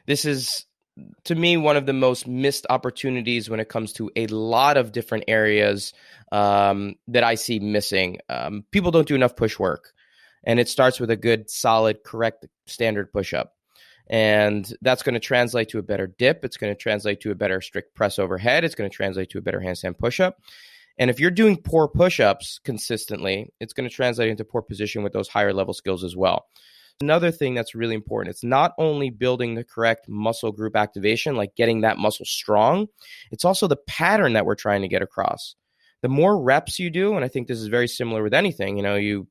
This is, to me, one of the most missed opportunities when it comes to a lot of different areas that I see missing. People don't do enough push work, and it starts with a good, solid, correct, standard push-up. And that's going to translate to a better dip. It's going to translate to a better strict press overhead. It's going to translate to a better handstand push-up. And if you're doing poor push-ups consistently, it's going to translate into poor position with those higher level skills as well. Another thing that's really important, it's not only building the correct muscle group activation, like getting that muscle strong, it's also the pattern that we're trying to get across. The more reps you do, and I think this is very similar with anything, you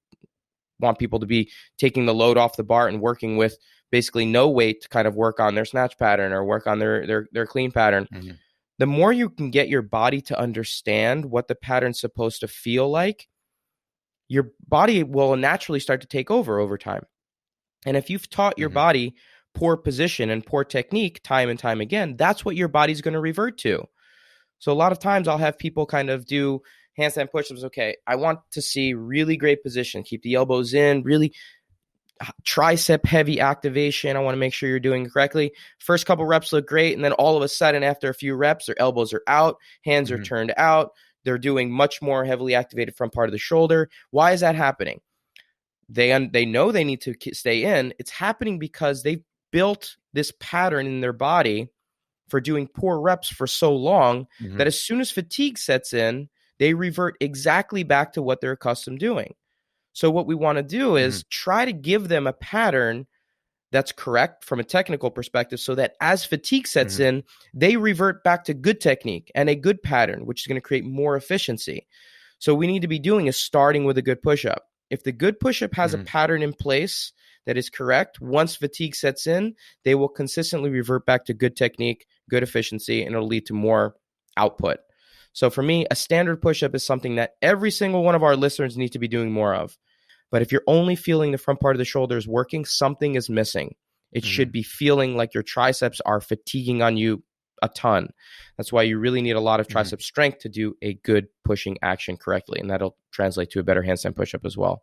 want people to be taking the load off the bar and working with basically no weight to kind of work on their snatch pattern or work on their clean pattern. Mm-hmm. The more you can get your body to understand what the pattern's supposed to feel like, your body will naturally start to take over time. And if you've taught your body poor position and poor technique time and time again, that's what your body's going to revert to. So a lot of times I'll have people kind of do handstand push-ups. Okay, I want to see really great position. Keep the elbows in, really tricep heavy activation. I want to make sure you're doing it correctly. First couple reps look great. And then all of a sudden, after a few reps, their elbows are out, hands are turned out. They're doing much more heavily activated front part of the shoulder. Why is that happening? They know they need to stay in. It's happening because they've built this pattern in their body for doing poor reps for so long that as soon as fatigue sets in, they revert exactly back to what they're accustomed doing. So what we want to do is try to give them a pattern that's correct from a technical perspective so that as fatigue sets in, they revert back to good technique and a good pattern, which is going to create more efficiency. So what we need to be doing is starting with a good push-up. If the good push-up has a pattern in place that is correct, once fatigue sets in, they will consistently revert back to good technique, good efficiency, and it'll lead to more output. So for me, a standard push-up is something that every single one of our listeners need to be doing more of. But if you're only feeling the front part of the shoulders working, something is missing. It should be feeling like your triceps are fatiguing on you a ton. That's why you really need a lot of tricep strength to do a good pushing action correctly. And that'll translate to a better handstand push-up as well.